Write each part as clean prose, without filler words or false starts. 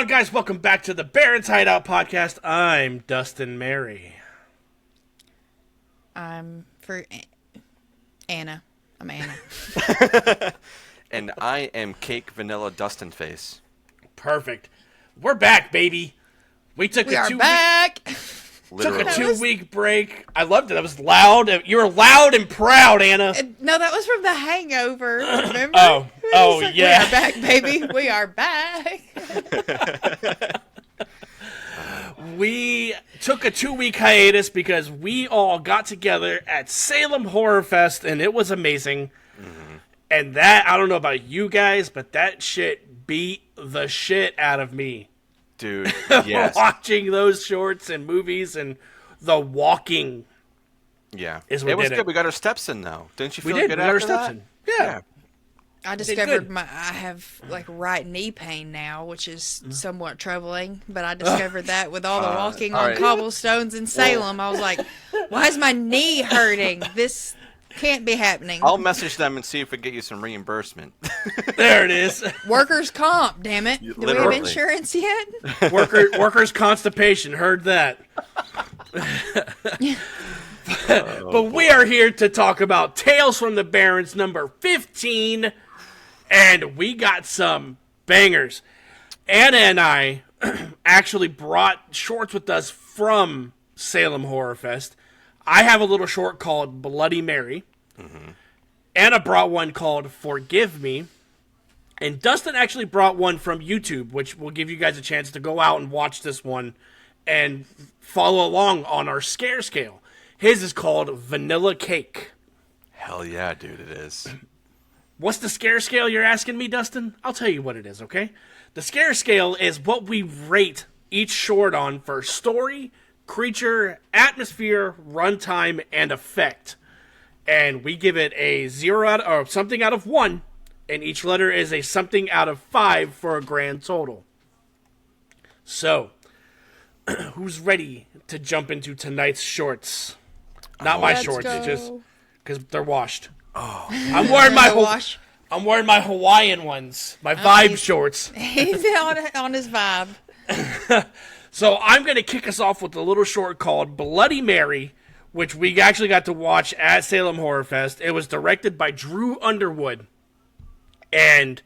on, guys? Welcome back to the Barrens Hideout Podcast. I'm Dustin Mary. I'm for Anna. I'm Anna. And I am Cake Vanilla Dustin Face. Perfect. We're back, baby. We are back. Took a 2-week break. I loved it. That was loud. You were loud and proud, Anna. No, that was from The Hangover. Remember? Oh, like, yeah. We are back, baby. We are back. We took a 2-week hiatus because we all got together at Salem Horror Fest, and it was amazing. Mm-hmm. And that, I don't know about you guys, but that shit beat the shit out of me. Dude, yes. Watching those shorts and movies and the walking. Yeah. Is what it was did good. it. We got our steps in, though. Didn't you feel we did. good We got our after steps that? in. Yeah. I discovered I have like right knee pain now, which is somewhat troubling. But I discovered that with all the walking on cobblestones in Salem. I was like, why is my knee hurting? This can't be happening. I'll message them and see if we can get you some reimbursement. There it is. Workers' comp, damn it. Do we have insurance yet? Workers' constipation. Heard that. But we are here to talk about Tales from the Barrens number 15. And we got some bangers. Anna and I actually brought shorts with us from Salem Horror Fest. I have a little short called Bloody Mary. Mm-hmm. Anna brought one called Forgive Me. And Dustin actually brought one from YouTube, which will give you guys a chance to go out and watch this one and follow along on our scare scale. His is called Vanilla Cake. Hell yeah, dude, it is. What's the scare scale you're asking me, Dustin? I'll tell you what it is, okay? The scare scale is what we rate each short on for story, creature, atmosphere, runtime, and effect. And we give it a 0 or something out of 1, and each letter is a something out of 5 for a grand total. So, who's ready to jump into tonight's shorts? Not my shorts, just because they're washed. Oh, I'm wearing my Hawaiian ones, my vibe shorts. He's on his vibe. So I'm going to kick us off with a little short called Bloody Mary, which we actually got to watch at Salem Horror Fest. It was directed by Drew Underwood. And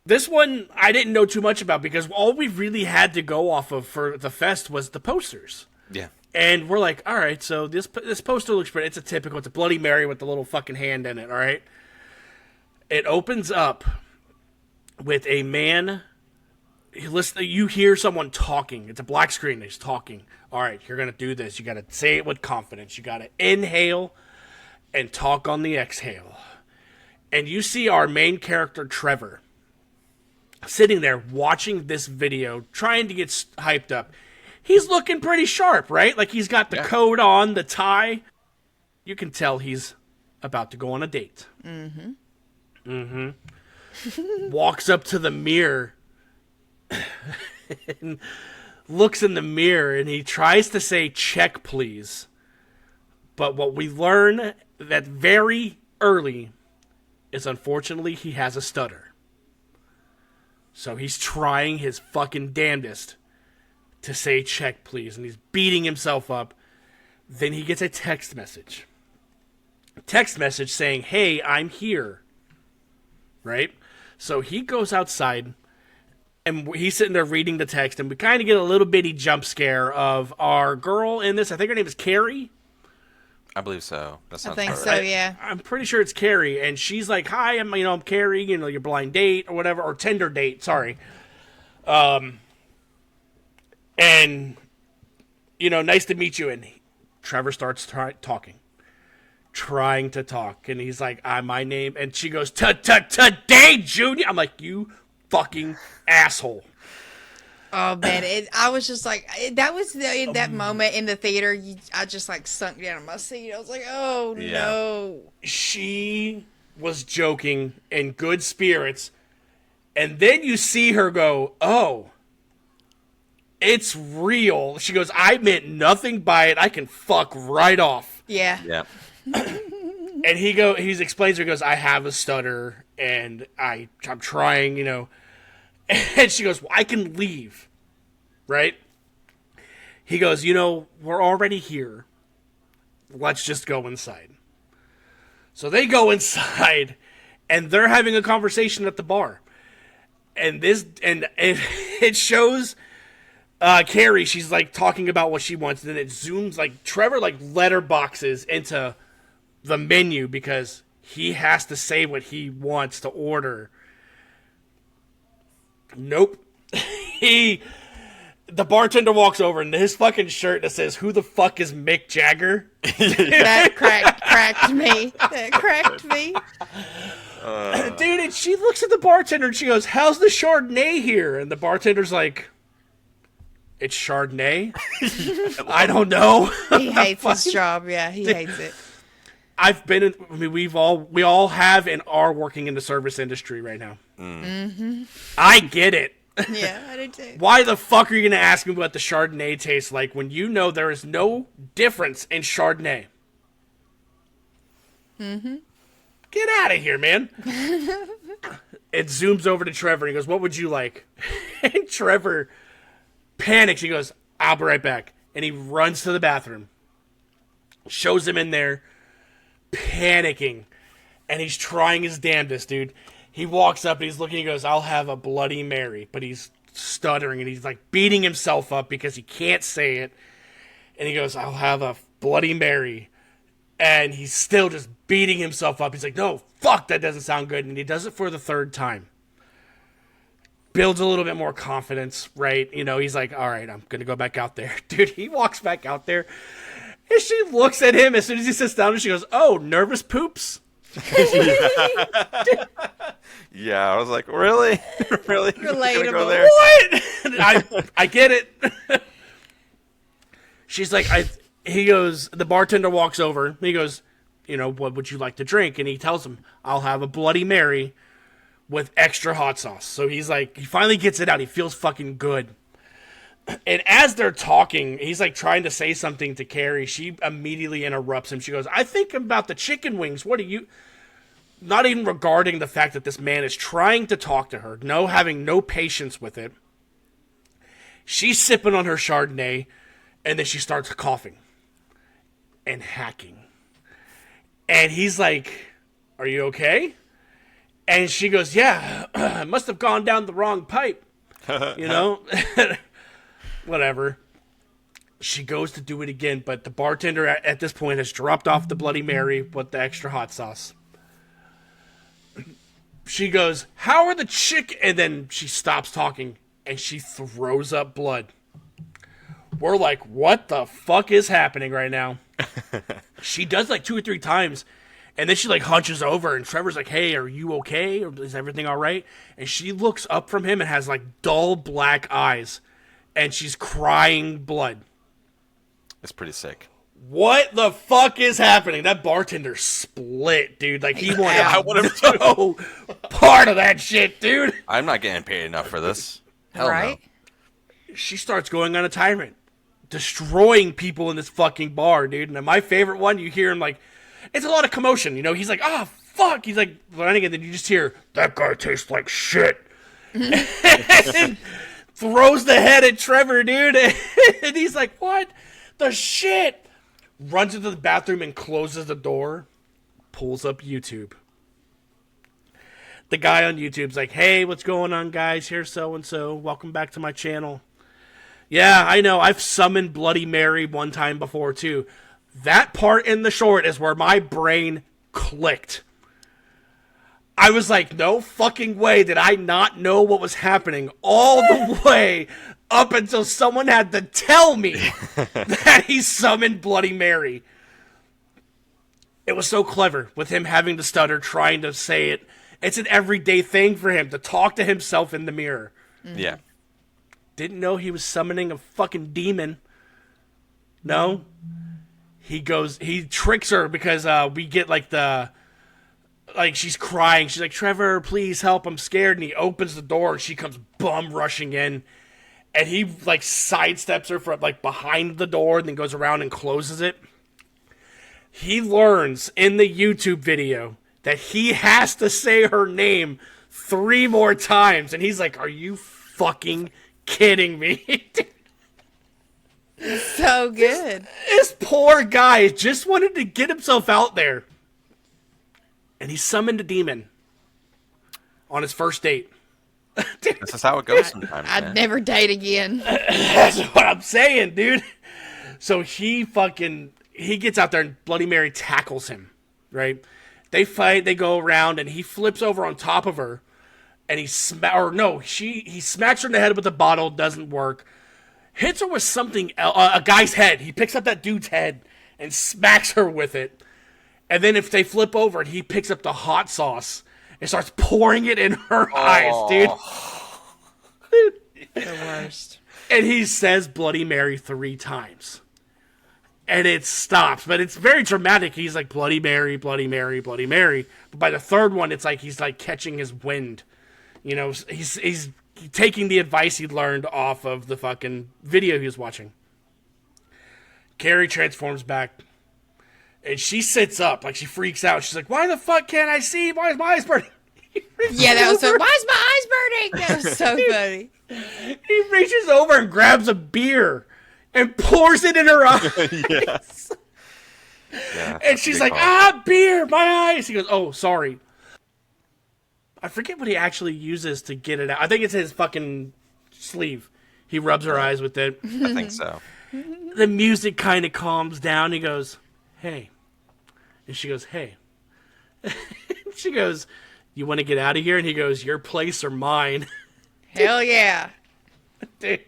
this one I didn't know too much about because all we really had to go off of for the fest was the posters. Yeah. And we're like, all right, so this poster looks pretty. It's a Bloody Mary with the little fucking hand in it, all right? It opens up with a man. You hear someone talking. It's a black screen. He's talking. All right, you're going to do this. You got to say it with confidence. You got to inhale and talk on the exhale. And you see our main character, Trevor, sitting there watching this video, trying to get hyped up. He's looking pretty sharp, right? Like he's got the coat on, the tie. You can tell he's about to go on a date. Mm-hmm. Mm-hmm. Walks up to the mirror and looks in the mirror and he tries to say, "Check, please." But what we learn that very early is unfortunately he has a stutter. So he's trying his fucking damnedest to say "check, please," and he's beating himself up. Then he gets a text message. Saying, "Hey, I'm here." Right? So he goes outside, and he's sitting there reading the text, and we kind of get a little bitty jump scare of our girl in this. I think her name is Carrie. I believe so. That sounds I think right. so, yeah. I'm pretty sure it's Carrie, and she's like, "Hi, I'm Carrie, your blind date or whatever, or Tinder date, sorry." And, nice to meet you. And Trevor starts trying to talk. And he's like, my name. And she goes, "Today, Junior." I'm like, you fucking asshole. Oh, man. I was just like, that was in that moment in the theater. I just like sunk down in my seat. I was like, oh, no. She was joking in good spirits. And then you see her go, "Oh, it's real." She goes, "I meant nothing by it. I can fuck right off." Yeah. Yeah. And he explains to her, goes, "I have a stutter and I'm trying, And she goes, well, I can leave, right? He goes, we're already here. Let's just go inside. So they go inside, and they're having a conversation at the bar. And it shows Carrie, she's like talking about what she wants, and then it zooms like Trevor like letterboxes into the menu because he has to say what he wants to order. Nope. The bartender walks over and his fucking shirt that says, "Who the fuck is Mick Jagger?" That cracked me. That cracked me. Dude, and she looks at the bartender and she goes, "How's the Chardonnay here?" And the bartender's like, "It's Chardonnay?" I don't know. He hates his job. Yeah, he hates it. We all have and are working in the service industry right now. Mm-hmm. I get it. Yeah, I do too. Why the fuck are you going to ask me what the Chardonnay tastes like when you know there is no difference in Chardonnay? Mm-hmm. Get out of here, man. It zooms over to Trevor and he goes, "What would you like?" And Trevor panics. He goes, "I'll be right back." And he runs to the bathroom. Shows him in there, panicking. And he's trying his damnedest, dude. He walks up and he's looking, he goes, "I'll have a Bloody Mary." But he's stuttering and he's like beating himself up because he can't say it. And he goes, "I'll have a Bloody Mary." And he's still just beating himself up. He's like, "No, fuck, that doesn't sound good." And he does it for the third time. Builds a little bit more confidence, right? He's like, "All right, I'm going to go back out there." Dude, he walks back out there. And she looks at him as soon as he sits down and she goes, "Oh, nervous poops?" Yeah, I was like, really? Really? Relatable. Go there? What? I get it. She's like, he goes, the bartender walks over. He goes, "What would you like to drink?" And he tells him, "I'll have a Bloody Mary with extra hot sauce." So he's like, he finally gets it out. He feels fucking good. And as they're talking, he's like trying to say something to Carrie. She immediately interrupts him. She goes, "I think about the chicken wings. What are you..." Not even regarding the fact that this man is trying to talk to her. Having no patience with it. She's sipping on her Chardonnay. And then she starts coughing. And hacking. And he's like, "Are you okay?" And she goes, "Yeah, I must have gone down the wrong pipe." Whatever. She goes to do it again, but the bartender at this point has dropped off the Bloody Mary with the extra hot sauce. She goes, "How are the chick..." And then she stops talking and she throws up blood. We're like, what the fuck is happening right now? She does like 2 or 3 times. And then she like hunches over and Trevor's like, "Hey, are you okay? Or is everything all right?" And she looks up from him and has like dull black eyes. And she's crying blood. It's pretty sick. What the fuck is happening? That bartender split, dude. Like, he wanted no part of that shit, dude. I'm not getting paid enough for this. Hell right? No. She starts going on a tyrant. Destroying people in this fucking bar, dude. And my favorite one, you hear him like, it's a lot of commotion, He's like, "Oh, fuck." He's like running, and then you just hear, "That guy tastes like shit." And throws the head at Trevor, dude. And he's like, "What the shit?" Runs into the bathroom and closes the door. Pulls up YouTube. The guy on YouTube's like, "Hey, what's going on, guys? Here's so-and-so. Welcome back to my channel. Yeah, I know. I've summoned Bloody Mary one time before, too." That part in the short is where my brain clicked. I was like, no fucking way did I not know what was happening all the way up until someone had to tell me that he summoned Bloody Mary. It was so clever with him having to stutter, trying to say it. It's an everyday thing for him to talk to himself in the mirror. Mm-hmm. Yeah. Didn't know he was summoning a fucking demon. No. He tricks her because we get like she's crying. She's like, "Trevor, please help. I'm scared." And he opens the door and she comes bum rushing in. And he like sidesteps her from like behind the door and then goes around and closes it. He learns in the YouTube video that he has to say her name 3 more times. And he's like, are you fucking kidding me? So good. This poor guy just wanted to get himself out there. And he summoned a demon on his first date. This is how it goes sometimes. I'd never date again. That's what I'm saying, dude. So he gets out there and Bloody Mary tackles him, right? They fight, they go around, and he flips over on top of her, and he smacks her in the head with a bottle, doesn't work. Hits her with something else, a guy's head. He picks up that dude's head and smacks her with it. And then if they flip over, and he picks up the hot sauce and starts pouring it in her eyes, dude. The worst. And he says Bloody Mary 3 times. And it stops. But it's very dramatic. He's like, Bloody Mary, Bloody Mary, Bloody Mary. But by the third one, it's like he's like catching his wind. You know, he's taking the advice he learned off of the fucking video he was watching. Carrie transforms back. And she sits up. Like, she freaks out. She's like, why the fuck can't I see? Why is my eyes burning? Yeah, that was so... Why is my eyes burning? That was so funny. He reaches over and grabs a beer and pours it in her eyes. Yes. Yeah, and she's like, beer, my eyes. He goes, oh, sorry. I forget what he actually uses to get it out. I think it's his fucking sleeve. He rubs her eyes with it. I think so. The music kind of calms down. He goes, hey. And she goes, hey. She goes, you want to get out of here? And he goes, your place or mine. Hell yeah. Dude.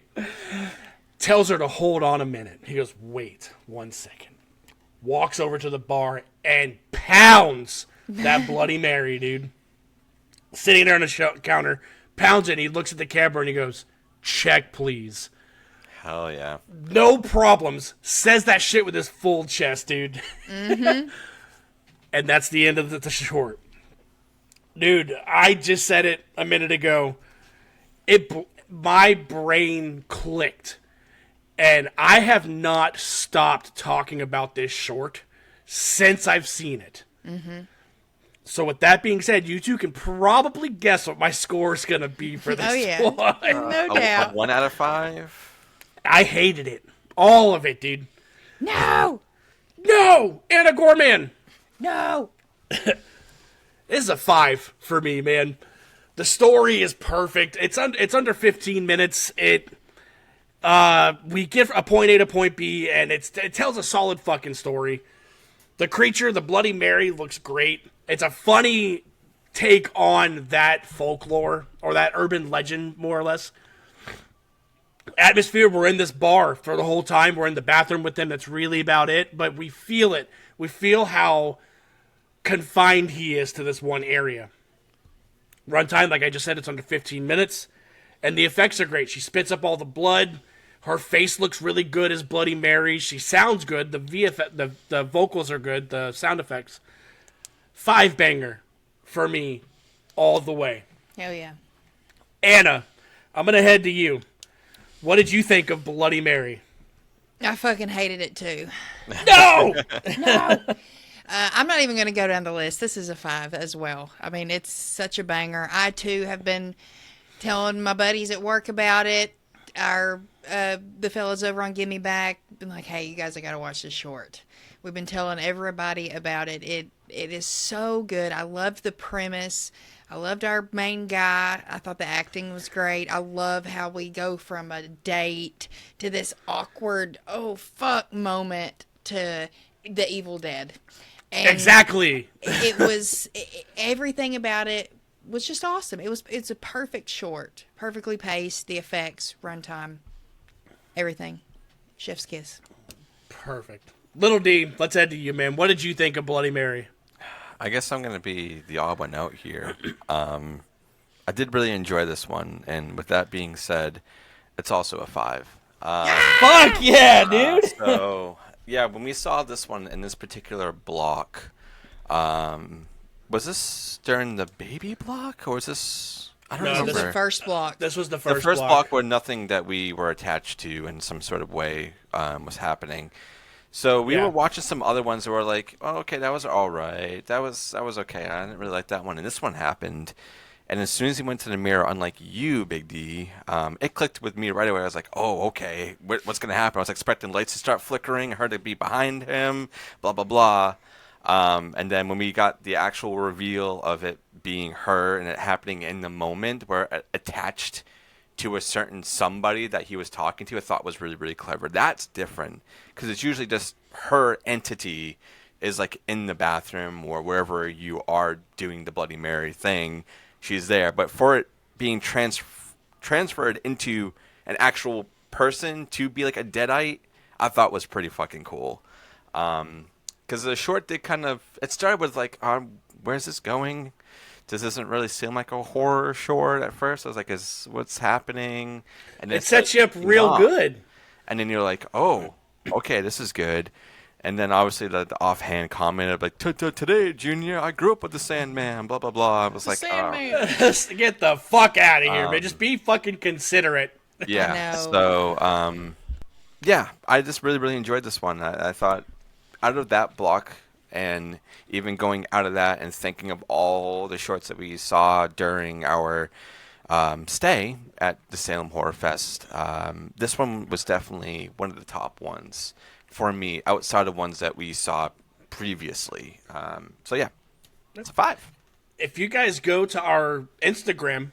Tells her to hold on a minute. He goes, wait 1 second. Walks over to the bar and pounds that Bloody Mary, dude. Sitting there on the counter, pounds it, and he looks at the camera and he goes, check, please. Hell yeah. No problems. Says that shit with his full chest, dude. Mm-hmm. And that's the end of the short. Dude, I just said it a minute ago. My brain clicked. And I have not stopped talking about this short since I've seen it. Mm-hmm. So with that being said, you two can probably guess what my score is going to be for this one. No doubt. 1 out of 5? I hated it. All of it, dude. No! No! Anna Gorman! No! This is a 5 for me, man. The story is perfect. It's under 15 minutes. We give a point A to point B, and it tells a solid fucking story. The creature, the Bloody Mary, looks great. It's a funny take on that folklore, or that urban legend, more or less. Atmosphere, we're in this bar for the whole time. We're in the bathroom with them. That's really about it. But we feel it. We feel how confined he is to this one area. Runtime, like I just said, it's under 15 minutes. And the effects are great. She spits up all the blood. Her face looks really good as Bloody Mary. She sounds good. The vocals are good. The sound effects. 5 banger for me all the way. Hell yeah. Anna, I'm going to head to you. What did you think of Bloody Mary? I fucking hated it too. No! No! I'm not even going to go down the list. This is a 5 as well. I mean, it's such a banger. I too have been telling my buddies at work about it. The fellas over on Gimme Back been like, hey, you guys, I got to watch this short. We've been telling everybody about it. It is so good. I loved the premise. I loved our main guy. I thought the acting was great. I love how we go from a date to this awkward, oh, fuck moment to the Evil Dead. And exactly. It was, everything about it was just awesome. It's a perfect short. Perfectly paced. The effects, runtime, everything. Chef's kiss. Perfect. Little D, let's head to you, man. What did you think of Bloody Mary? I guess I'm going to be the odd one out here. I did really enjoy this one, and with that being said, it's also a 5. Fuck yeah, dude! So, yeah, when we saw this one in this particular block, was this during the baby block, or was this... I don't remember. This was the first block. This was the first block. The first block where nothing that we were attached to in some sort of way was happening. So we were watching some other ones that were like, oh, okay, that was all right. That was okay. I didn't really like that one. And this one happened. And as soon as he went to the mirror, unlike you, Big D, it clicked with me right away. I was like, oh, okay, what's going to happen? I was expecting lights to start flickering, her to be behind him, blah, blah, blah. And then when we got the actual reveal of it being her and it happening in the moment where attached to a certain somebody that he was talking to, I thought was really, really clever. That's different because it's usually just her entity is like in the bathroom or wherever you are doing the Bloody Mary thing. She's there, but for it being transferred into an actual person to be like a deadite, I thought was pretty fucking cool. Because the short did kind of, it started with like, where's this going? This doesn't really seem like a horror short at first. I was like, what's happening? And it sets you up real good. And then you're like, oh, okay, this is good. And then obviously the offhand comment of like, today, Junior, I grew up with the Sandman, blah, blah, blah. I was like, Sandman. Get the fuck out of here, man. Just be fucking considerate. Yeah. So, yeah, I just really, really enjoyed this one. I thought out of that block and even going out of that and thinking of all the shorts that we saw during our stay at the Salem Horror Fest, this one was definitely one of the top ones for me, outside of ones that we saw previously. So yeah, it's a 5. If you guys go to our Instagram,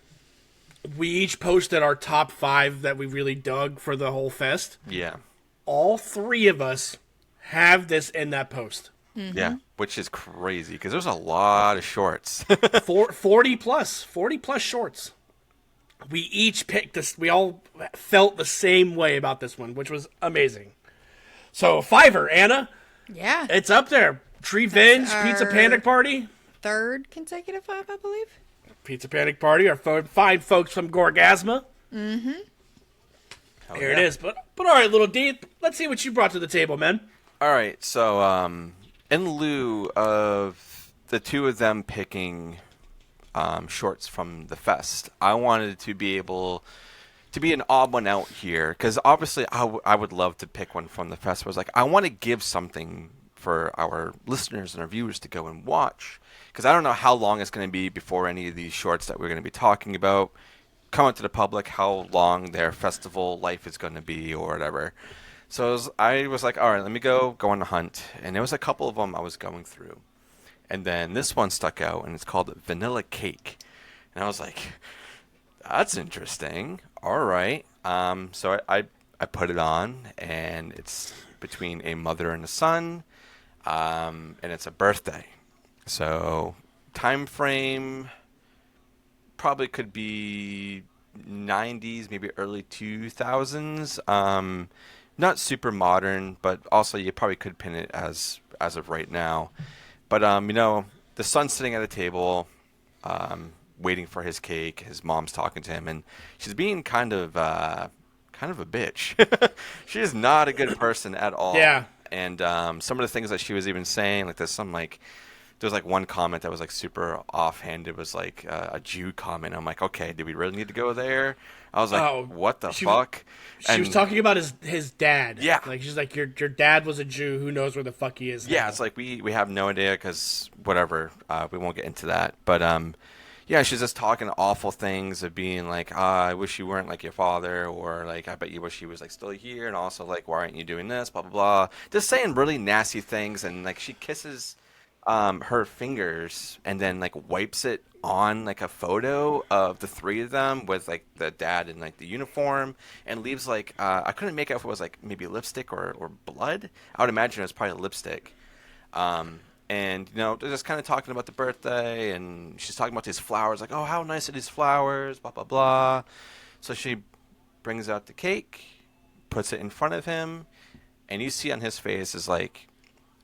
we each posted our top 5 that we really dug for the whole fest. Yeah. All 3 of us have this in that post. Mm-hmm. Yeah, which is crazy because there's a lot of shorts. 40 plus shorts. We each picked this. We all felt the same way about this one, which was amazing. So, 5er, Anna. Yeah. It's up there. Trevenge, Pizza Panic Party. 3rd consecutive 5, I believe. Pizza Panic Party, our fine folks from Gorgasma. Mm-hmm. Here it is. But all right, little D, let's see what you brought to the table, man. All right, so in lieu of the 2 of them picking shorts from the fest, I wanted to be able to be an odd one out here because obviously I would love to pick one from the fest. I was like, I want to give something for our listeners and our viewers to go and watch because I don't know how long it's going to be before any of these shorts that we're going to be talking about come out to the public, how long their festival life is going to be or whatever. So I was like, all right, let me go on a hunt. And there was a couple of them I was going through. And then this one stuck out, and it's called Vanilla Cake. And I was like, that's interesting. All right. So I put it on, and it's between a mother and a son, and it's a birthday. So time frame probably could be 90s, maybe early 2000s. Not super modern, but also you probably could pin it as of right now. But the son's sitting at a table, waiting for his cake. His mom's talking to him, and she's being kind of a bitch. She is not a good person at all. Yeah. And some of the things that she was even saying, like there was one comment that was like super offhanded. It was like a Jew comment. I'm like, okay, do we really need to go there? I was like, what the fuck? She was talking about his dad. Yeah. Like, she's like, your dad was a Jew. Who knows where the fuck he is now? Yeah, it's like we have no idea because whatever. We won't get into that. But yeah, she's just talking awful things of being like, I wish you weren't like your father, or like, I bet you wish he was like still here, and also like, why aren't you doing this? Blah blah blah. Just saying really nasty things, and like she kisses her fingers and then like wipes it on like a photo of the 3 of them with like the dad in like the uniform and leaves like I couldn't make out if it was like maybe lipstick or blood. I would imagine it was probably lipstick. And they're just kind of talking about the birthday, and she's talking about these flowers, like, oh, how nice are these flowers, blah blah blah. So she brings out the cake, puts it in front of him, and you see on his face is like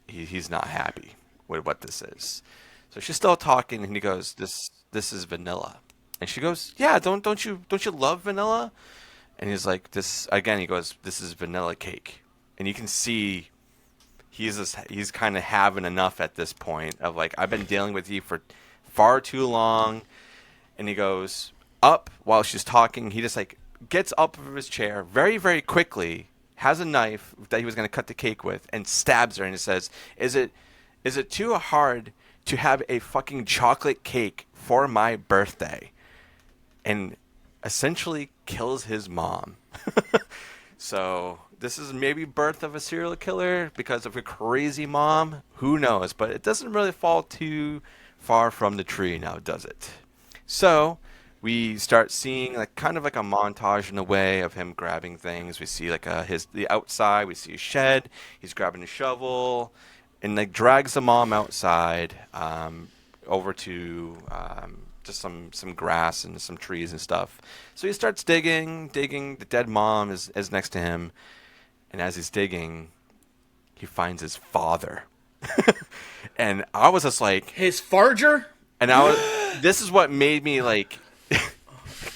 he's not happy with what this is. So she's still talking, and he goes, "This is vanilla," and she goes, "Yeah, don't you love vanilla?" And he's like, "This again." He goes, "This is vanilla cake," and you can see he's kind of having enough at this point of like, I've been dealing with you for far too long. And he goes up while she's talking. He just like gets up from his chair very, very quickly, has a knife that he was going to cut the cake with, and stabs her. And he says, Is it too hard to have a fucking chocolate cake for my birthday? and essentially kills his mom. So this is maybe birth of a serial killer because of a crazy mom. Who knows? But it doesn't really fall too far from the tree now, does it? So we start seeing like kind of like a montage in a way of him grabbing things. We see like the outside. We see a shed. He's grabbing a shovel, and like drags the mom outside over to just some grass and some trees and stuff. So he starts digging. The dead mom is next to him, and as he's digging, he finds his father. And I was just like, his farger. And this is what made me like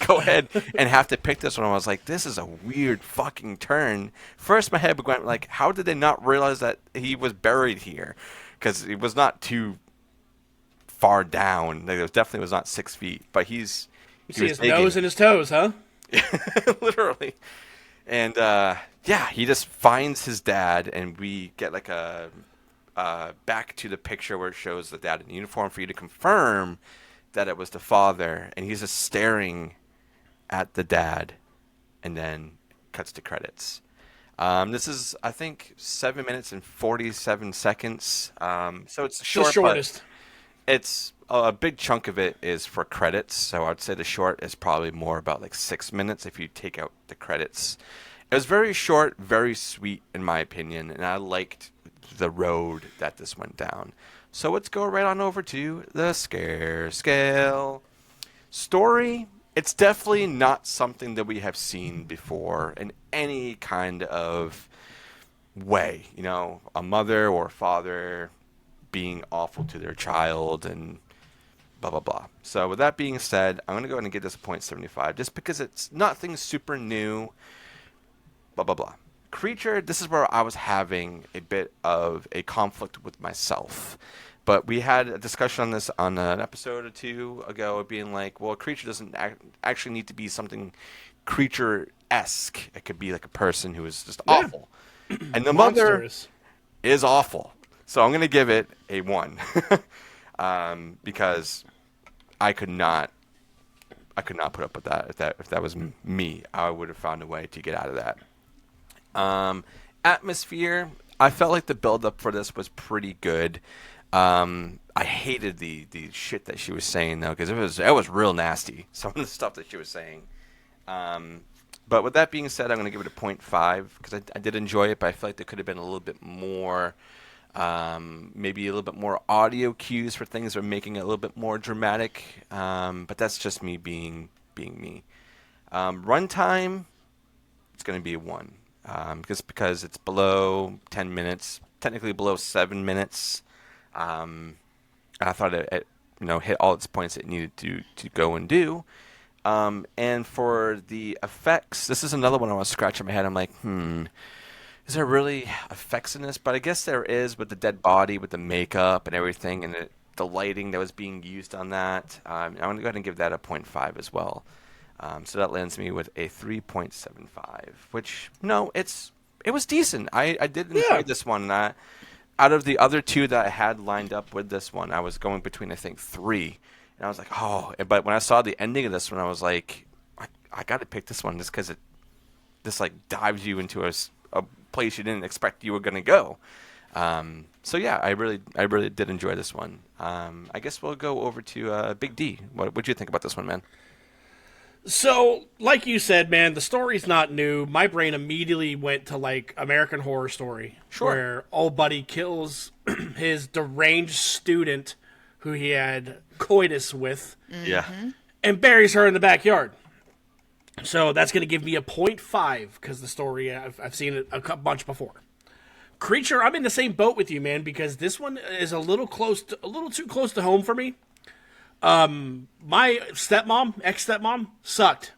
go ahead and have to pick this one. I was like, this is a weird fucking turn. First, my head went like, how did they not realize that he was buried here? Because it was not too far down. Like, it definitely was not 6 feet. But he see was his nose and his toes, huh? Literally. And yeah, he just finds his dad, and we get like a back to the picture where it shows the dad in uniform for you to confirm that it was the father, and he's just staring at the dad, and then cuts to credits. This is, I think, 7 minutes and 47 seconds. So it's short, the shortest. It's a big chunk of it is for credits. So I'd say the short is probably more about like 6 minutes if you take out the credits. It was very short, very sweet in my opinion, and I liked the road that this went down. So let's go right on over to the scare scale. Story, it's definitely not something that we have seen before in any kind of way. You know, a mother or father being awful to their child and blah, blah, blah. So with that being said, I'm going to go ahead and give this a 0.75 just because it's nothing super new, blah, blah, blah. Creature, this is where I was having a bit of a conflict with myself. But we had a discussion on this on an episode or two ago, being like, well, a creature doesn't actually need to be something creature-esque. It could be like a person who is just awful. And the mother is awful. So I'm going to give it a 1. Because I could not put up with that. If that was me, I would have found a way to get out of that. Atmosphere, I felt like the build-up for this was pretty good. I hated the shit that she was saying though, because it was real nasty, some of the stuff that she was saying. But with that being said, I'm going to give it a 0.5 because I did enjoy it, but I feel like there could have been a little bit more, maybe a little bit more audio cues for things that are making it a little bit more dramatic. But that's just me being me. Runtime, it's going to be a 1. Because it's below 10 minutes, technically below 7 minutes. And I thought it hit all its points it needed to go and do. And for the effects, this is another one I was scratching my head. I'm like, is there really effects in this? But I guess there is with the dead body, with the makeup and everything, and the lighting that was being used on that. I'm going to go ahead and give that a 0.5 as well. So that lands me with a 3.75, which, it was decent. I did enjoy this one. Out of the other 2 that I had lined up with this one, I was going between, I think, 3. And I was like, oh. But when I saw the ending of this one, I was like, I got to pick this one just because it just, like, dives you into a place you didn't expect you were going to go. So, yeah, I really did enjoy this one. I guess we'll go over to Big D. What did you think about this one, man? So, like you said, man, the story's not new. My brain immediately went to, like, American Horror Story. Sure. Where old buddy kills his deranged student who he had coitus with. Yeah. And buries her in the backyard. So that's going to give me a 0.5 because the story, I've seen it a bunch before. Creature, I'm in the same boat with you, man, because this one is a little too close to home for me. My ex-stepmom sucked.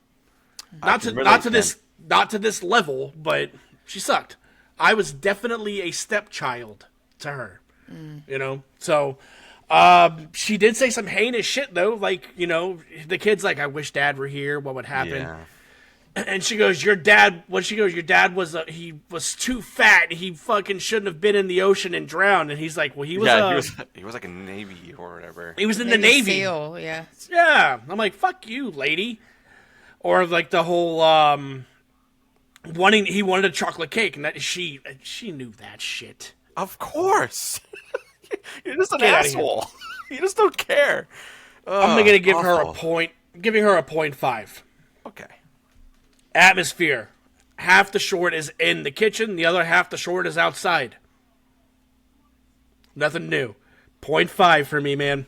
Not to this level, but she sucked. I was definitely a stepchild to her. So she did say some heinous shit though, like, the kid's like, I wish Dad were here, what would happen? Yeah. And she goes, your dad was he was too fat. He fucking shouldn't have been in the ocean and drowned. And he's like, well, he was like a Navy or whatever. He was in the Navy. SEAL, yeah. Yeah. I'm like, fuck you, lady. Or like the whole he wanted a chocolate cake, and she knew that shit. Of course. You're just an Get outta asshole. You just don't care. I'm gonna give her a awful. point. Giving her a 0.5. Okay. Atmosphere. Half the short is in the kitchen, the other half the short is outside. Nothing new. 0.5 for me, man.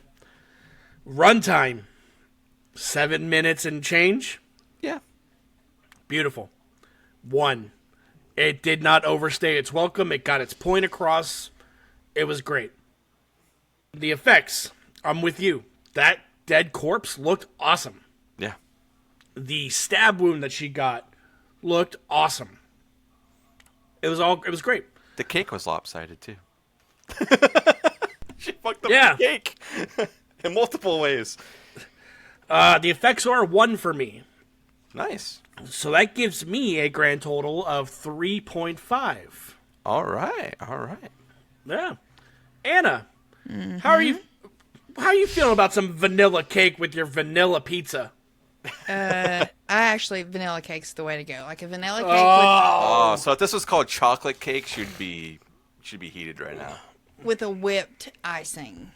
Runtime. 7 minutes and change. Yeah. Beautiful. 1. It did not overstay its welcome. It got its point across. It was great. The effects. I'm with you. That dead corpse looked awesome. Yeah. The stab wound that she got looked awesome. It was great. The cake was lopsided too. She fucked up Yeah. the cake in multiple ways. The effects are 1 for me. Nice. So that gives me a grand total of 3.5. All right. Yeah. Anna, how are you feeling about some vanilla cake with your vanilla pizza? Vanilla cake's the way to go. Like a vanilla cake Oh, so if this was called chocolate cake, should be heated right now. with a whipped icing.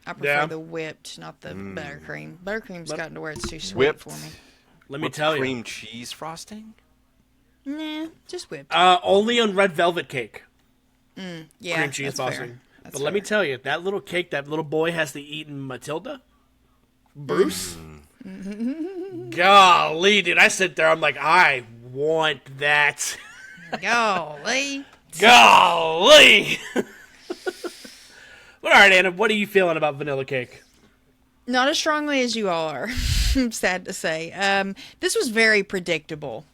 I prefer Yeah. the whipped, not the buttercream. Buttercream's gotten to where it's too sweet Whipped. for me. Let me Whipped tell you. cream cheese frosting? Nah, just whipped. Only on red velvet cake. Yeah, Cream cheese that's frosting. fair. That's But let me fair. tell you, that little cake that little boy has to eat in Matilda, Bruce. Golly, dude, I sit there. I'm like, I want that. Golly. Golly. All right, Anna, what are you feeling about vanilla cake? Not as strongly as you all are. I'm sad to say. This was very predictable.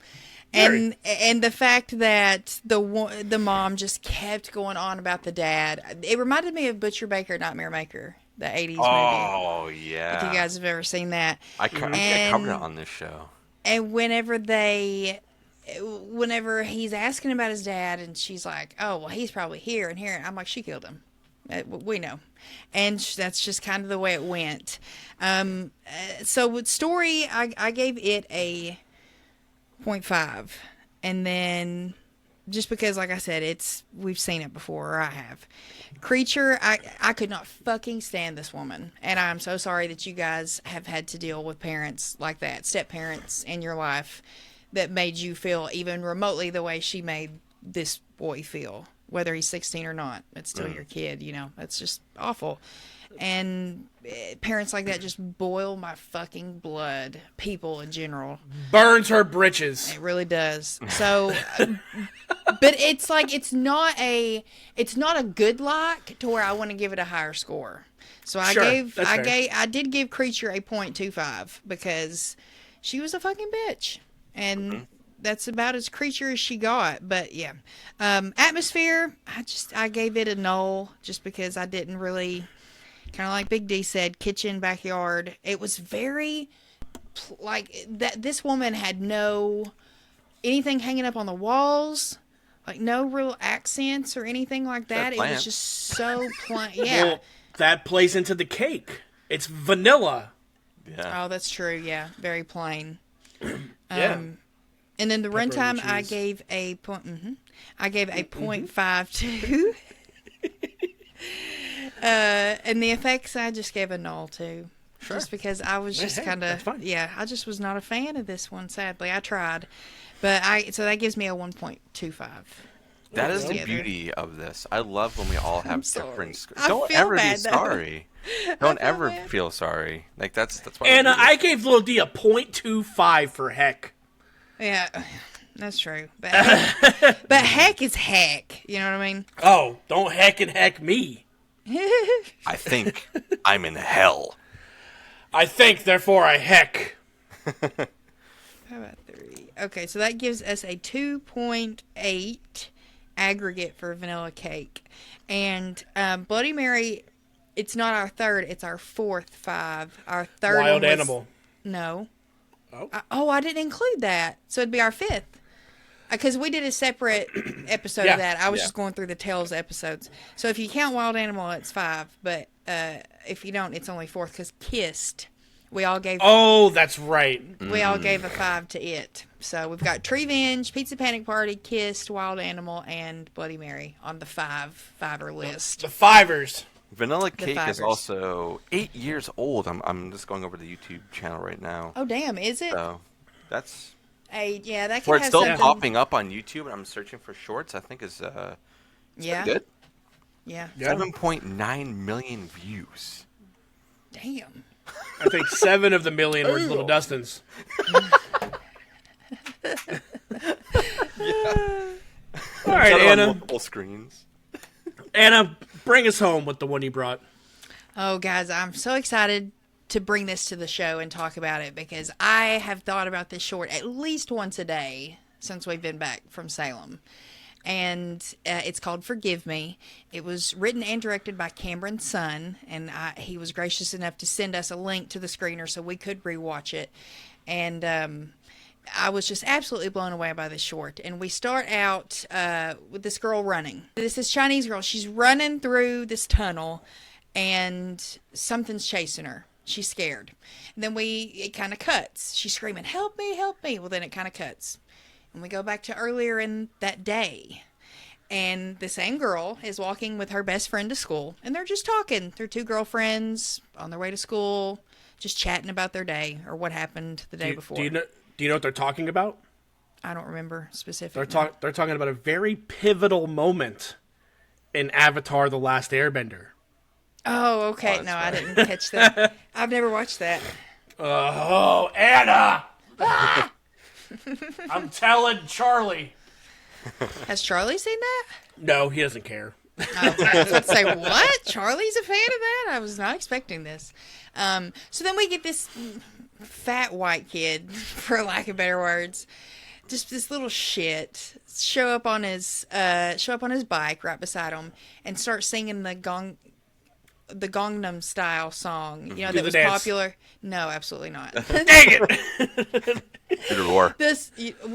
And the fact that the mom just kept going on about the dad, it reminded me of Butcher Baker Nightmare Maker, the 80s movie. Oh, yeah. If you guys have ever seen that. I think I covered it on this show. And whenever he's asking about his dad, and she's like, "Oh, well, he's probably here and here," I'm like, "She killed him. We know," and that's just kind of the way it went. So with story, I gave it a 0.5, and then just because, like I said, we've seen it before, or I have. Creature, I could not fucking stand this woman, and I'm so sorry that you guys have had to deal with parents like that, step parents in your life that made you feel even remotely the way she made this boy feel, whether he's 16 or not. It's still your kid, That's just awful. And parents like that just boil my fucking blood. People in general. Burns her britches. It really does. So, but it's like it's not a good like to where I want to give it a higher score. So I did give Creature a 0.25 because she was a fucking bitch, and that's about as creature as she got. But yeah, atmosphere, I gave it a null just because I didn't really. Kind of like Big D said, kitchen, backyard. It was very, like, that. This woman had no anything hanging up on the walls, like no real accents or anything like that. It was just so plain. Yeah. Well, that plays into the cake. It's vanilla. Yeah. Oh, that's true. Yeah, very plain. Yeah. And then the runtime, I cheese. gave a point. I gave a 0.52. And the effects, I just gave a null to. Sure. Just because I was just kind of, I just was not a fan of this one, sadly. I tried. But so that gives me a 1.25. That is the beauty of this. I love when we all have different scores. I Don't feel ever be bad, though. sorry. Don't ever feel sorry. Like that's why. And I gave Little D a 0.25 for heck. Yeah, that's true. But heck is heck. You know what I mean? Oh, don't heck and heck me. I think I'm in hell. I think, therefore I heck. How about 3? Okay, so that gives us a 2.8 aggregate for vanilla cake. And Bloody Mary, it's not our third, it's our fourth 5. Our third Wild one was, animal. No. Oh. I didn't include that. So it'd be our 5th. Because we did a separate episode Yeah, of that. I was yeah. just going through the Tales episodes. So if you count Wild Animal, it's 5. But if you don't, it's only 4th. Because Kissed We all gave. Oh, that's right. We all gave a 5 to it. So we've got Treevenge, Pizza Panic Party, Kissed, Wild Animal, and Bloody Mary on the fiver list. The fivers. Vanilla Cake fivers. is also 8 years old. I'm just going over the YouTube channel right now. Oh damn, is it? So that's yeah, that could where have it's still something. popping up on YouTube, and I'm searching for shorts. I think is Yeah. good. Yeah. 7.9 million views. Damn. I think 7 of the million were little Dustins. All right, On Anna. multiple screens. Anna, bring us home with the one you brought. Oh, guys, I'm so excited to bring this to the show and talk about it because I have thought about this short at least once a day since we've been back from Salem. And it's called Forgive Me. It was written and directed by Cameron's son, and he was gracious enough to send us a link to the screener so we could rewatch it. And I was just absolutely blown away by this short. And we start out with this girl running. This Chinese girl. She's running through this tunnel, and something's chasing her. She's scared. And then it kind of cuts. She's screaming, "Help me, help me." Well, then it kind of cuts. And we go back to earlier in that day. And the same girl is walking with her best friend to school. And they're just talking. They're two girlfriends on their way to school, just chatting about their day or what happened the day before. Do you know what they're talking about? I don't remember specifically. They're talking about a very pivotal moment in Avatar: The Last Airbender. Oh, okay. No, I didn't catch that. I've never watched that. Oh, Anna! I'm telling Charlie. Has Charlie seen that? No, he doesn't care. Oh, I was about to say, what? Charlie's a fan of that? I was not expecting this. So then we get this fat white kid, for lack of better words, just this little shit, show up on his bike right beside him and start singing the Gangnam Style song. You know, that was dance. Popular. No, absolutely not. Dang it! War.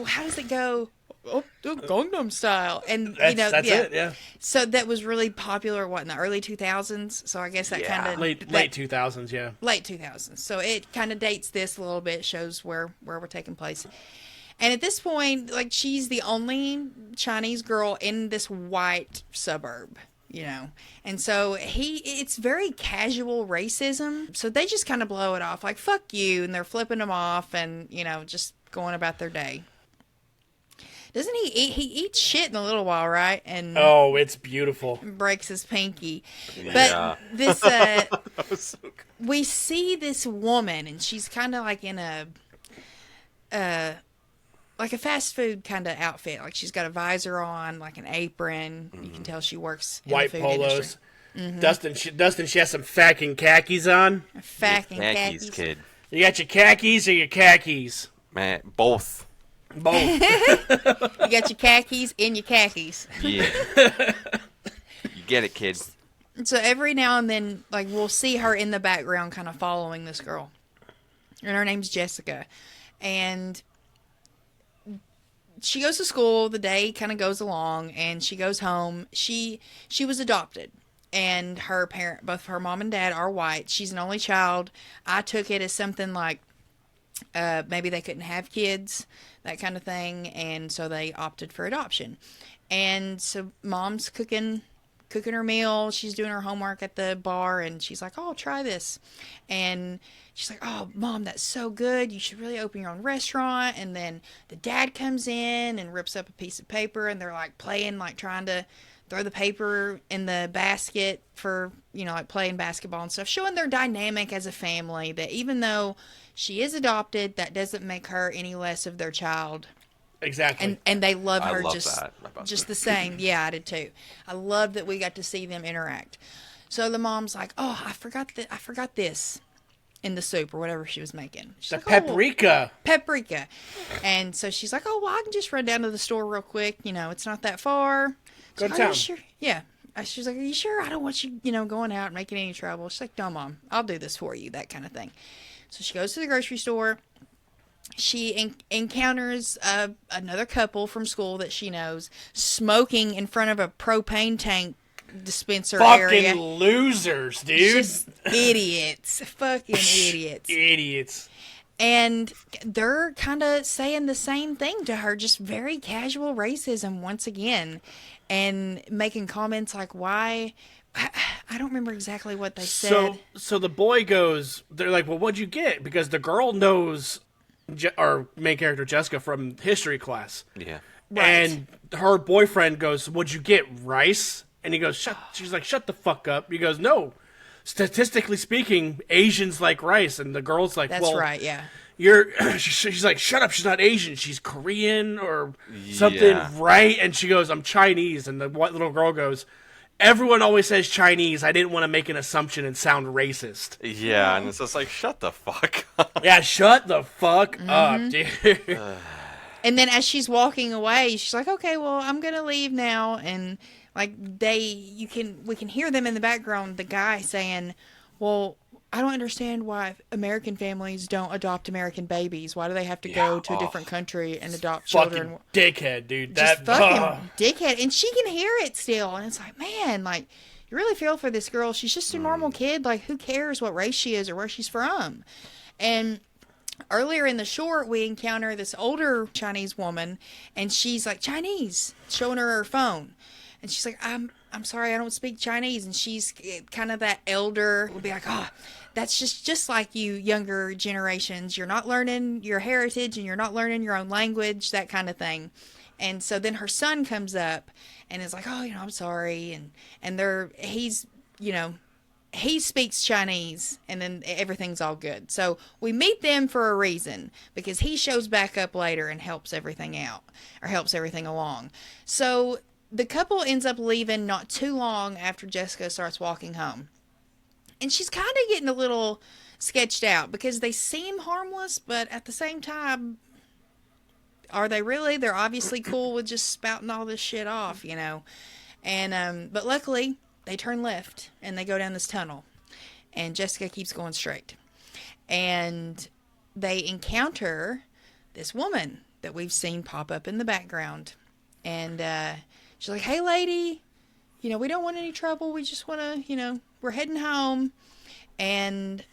How does it go? Oh, the Gangnam Style, and That's it. Yeah. So that was really popular. What, in the early 2000s? So I guess that kind of Late 2000s. Yeah. late 2000s. So it kind of dates this a little bit. Shows where we're taking place. And at this point, like, she's the only Chinese girl in this white suburb. You know, and so it's very casual racism. So they just kind of blow it off like, fuck you. And they're flipping him off and, just going about their day. Doesn't he eat? He eats shit in a little while, right? And oh, it's beautiful. breaks his pinky. Yeah. But this, That was so good. we see this woman and she's kind of like in a fast food kind of outfit. Like she's got a visor on, like an apron. You can tell she works in White the food polos. industry. Dustin, she has some fucking khakis on. Fucking Khakis, khakis. kid. You got your khakis or your khakis? Man, both. Both. You got your khakis in your khakis. Yeah. You get it, kid. So every now and then, like, we'll see her in the background kind of following this girl. And her name's Jessica. And she goes to school, the day kind of goes along, and she goes home. She was adopted, and both her mom and dad are white. She's an only child. I took it as something like maybe they couldn't have kids, that kind of thing, and so they opted for adoption. And so mom's cooking her meal. She's doing her homework at the bar, and she's like, "Oh, try this." And she's like, "Oh, Mom, that's so good. You should really open your own restaurant." And then the dad comes in and rips up a piece of paper, and they're like playing, like trying to throw the paper in the basket for, like playing basketball and stuff, showing their dynamic as a family, that even though she is adopted, that doesn't make her any less of their child. Exactly. And they love her love just that. the same. Yeah, I did too. I love that we got to see them interact. So the mom's like, "Oh, I forgot this in the soup," or whatever she was making. She's the like, "Oh, paprika. paprika." And so she's like, "Oh, well, I can just run down to the store real quick. It's not that far." Go to "Are you town." sure?" Yeah. She's like, "Are you sure? I don't want you, going out and making any trouble." She's like, "No, Mom, I'll do this for you," that kind of thing. So she goes to the grocery store. She encounters another couple from school that she knows smoking in front of a propane tank dispenser fucking area. Losers, dude. Just idiots. Fucking idiots. Idiots. And they're kind of saying the same thing to her, just very casual racism once again, and making comments like, why... I don't remember exactly what they said. So the boy goes, they're like, well, what'd you get? Because the girl knows our main character, Jessica, from history class. Yeah. Right. And her boyfriend goes, what'd you get, rice? And he goes, she's like, shut the fuck up. He goes, no. Statistically speaking, Asians like rice. And the girl's like, That's right, yeah. She's like, shut up, she's not Asian, she's Korean or something, right? And she goes, I'm Chinese. And the little girl goes, everyone always says Chinese. I didn't want to make an assumption and sound racist. Yeah, and it's just like, shut the fuck up. Yeah, shut the fuck up, dude. And then as she's walking away, she's like, okay, well, I'm going to leave now. And like we can hear them in the background, the guy saying, well, I don't understand why American families don't adopt American babies. Why do they have to go to a different country and adopt children? Dickhead, dude. Just fucking dickhead. And she can hear it still. And it's like, man, like, you really feel for this girl. She's just a normal kid. Like, who cares what race she is or where she's from? And earlier in the short, we encounter this older Chinese woman, and she's like, Chinese, showing her phone. And she's like, I'm sorry, I don't speak Chinese. And she's kind of that elder, would be like, that's just like you younger generations. You're not learning your heritage and you're not learning your own language, that kind of thing. And so then her son comes up and is like, I'm sorry. And he speaks Chinese, and then everything's all good. So we meet them for a reason, because he shows back up later and helps everything out, or helps everything along. So the couple ends up leaving not too long after Jessica starts walking home. And she's kind of getting a little sketched out, because they seem harmless, but at the same time, are they really? They're obviously cool with just spouting all this shit off, And, but luckily, they turn left and they go down this tunnel. And Jessica keeps going straight. And they encounter this woman that we've seen pop up in the background. And she's like, hey, lady, we don't want any trouble. We just want to, we're heading home. And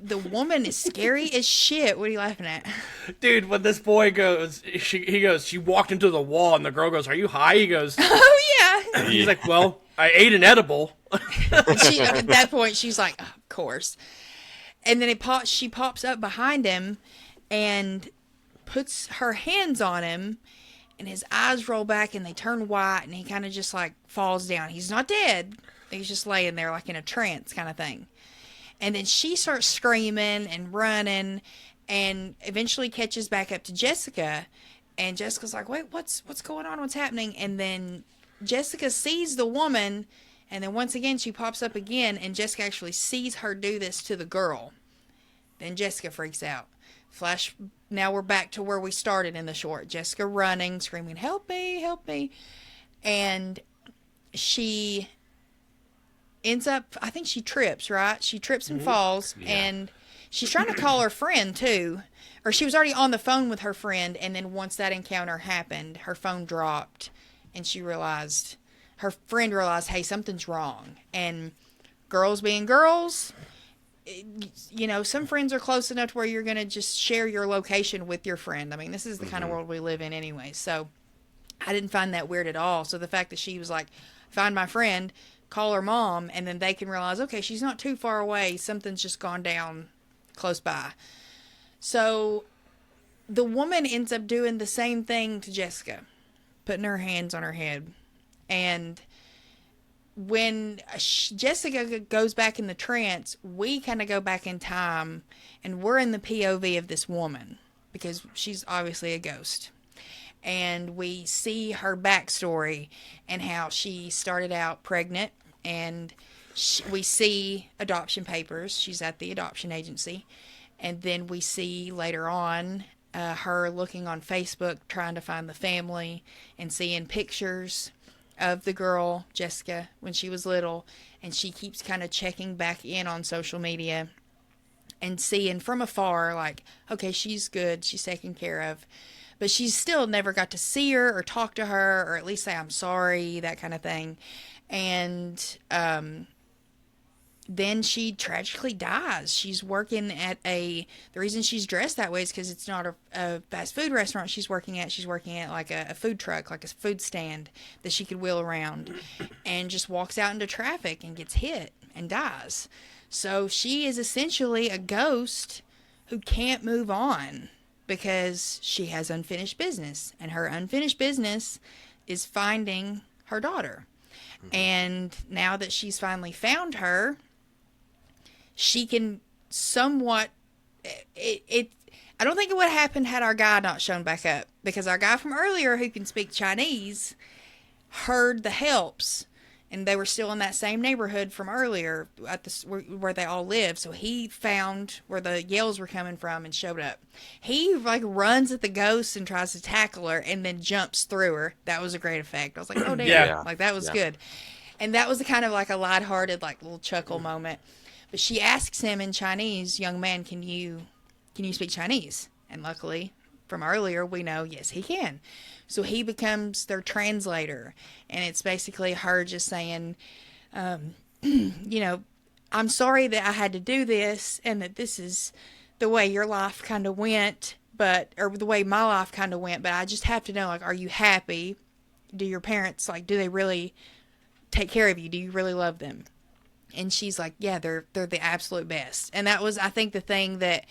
the woman is scary as shit. What are you laughing at? Dude, when this boy goes, he goes, she walked into the wall, and the girl goes, are you high? He goes, oh, yeah. He's like, well, I ate an edible. At that point, she's like, oh, of course. And then she pops up behind him and puts her hands on him, and his eyes roll back and they turn white, and he kind of just like falls down. He's not dead. He's just laying there like in a trance kind of thing. And then she starts screaming and running, and eventually catches back up to Jessica. And Jessica's like, wait, what's going on? What's happening? And then Jessica sees the woman, and then once again she pops up again, and Jessica actually sees her do this to the girl. Then Jessica freaks out. Flash, now we're back to where we started in the short. Jessica running, screaming, help me, help me. And she ends up, I think she trips, right? She trips and falls, and she's trying to call her friend too. Or she was already on the phone with her friend, and then once that encounter happened, her phone dropped, and her friend realized, hey, something's wrong. And girls being girls, some friends are close enough to where you're going to just share your location with your friend. I mean, this is the kind of world we live in anyway. So I didn't find that weird at all. So the fact that she was like, find my friend, call her mom, and then they can realize, okay, she's not too far away. Something's just gone down close by. So the woman ends up doing the same thing to Jessica, putting her hands on her head. And when Jessica goes back in the trance, we kind of go back in time, and we're in the POV of this woman, because she's obviously a ghost. And we see her backstory and how she started out pregnant, and we see adoption papers. She's at the adoption agency. And then we see later on her looking on Facebook, trying to find the family, and seeing pictures of the girl, Jessica, when she was little. And she keeps kind of checking back in on social media and seeing from afar, like, okay, she's good, she's taken care of. But she's still never got to see her or talk to her, or at least say, I'm sorry, that kind of thing. And then she tragically dies. She's working at the reason she's dressed that way is because it's not a fast food restaurant she's working at. She's working at like a food truck, like a food stand that she could wheel around, and just walks out into traffic and gets hit and dies. So she is essentially a ghost who can't move on because she has unfinished business, and her unfinished business is finding her daughter. And now that she's finally found her, she can somewhat, I don't think it would have happened had our guy not shown back up, because our guy from earlier who can speak Chinese heard the helps, and they were still in that same neighborhood from earlier at where they all live. So he found where the yells were coming from and showed up. He like runs at the ghost and tries to tackle her and then jumps through her. That was a great effect. I was like, oh damn, Yeah. like that was good. And that was kind of like a lighthearted, like little chuckle moment. But she asks him in Chinese, young man, can you speak Chinese? And luckily, from earlier, we know, yes, he can. So he becomes their translator. And it's basically her just saying, you know, I'm sorry that I had to do this and that this is the way your life kind of went, or the way my life kind of went. But I just have to know, like, are you happy? Do your parents, like, do they really take care of you? Do you really love them? And she's like, yeah, they're the absolute best. And that was, I think, the thing that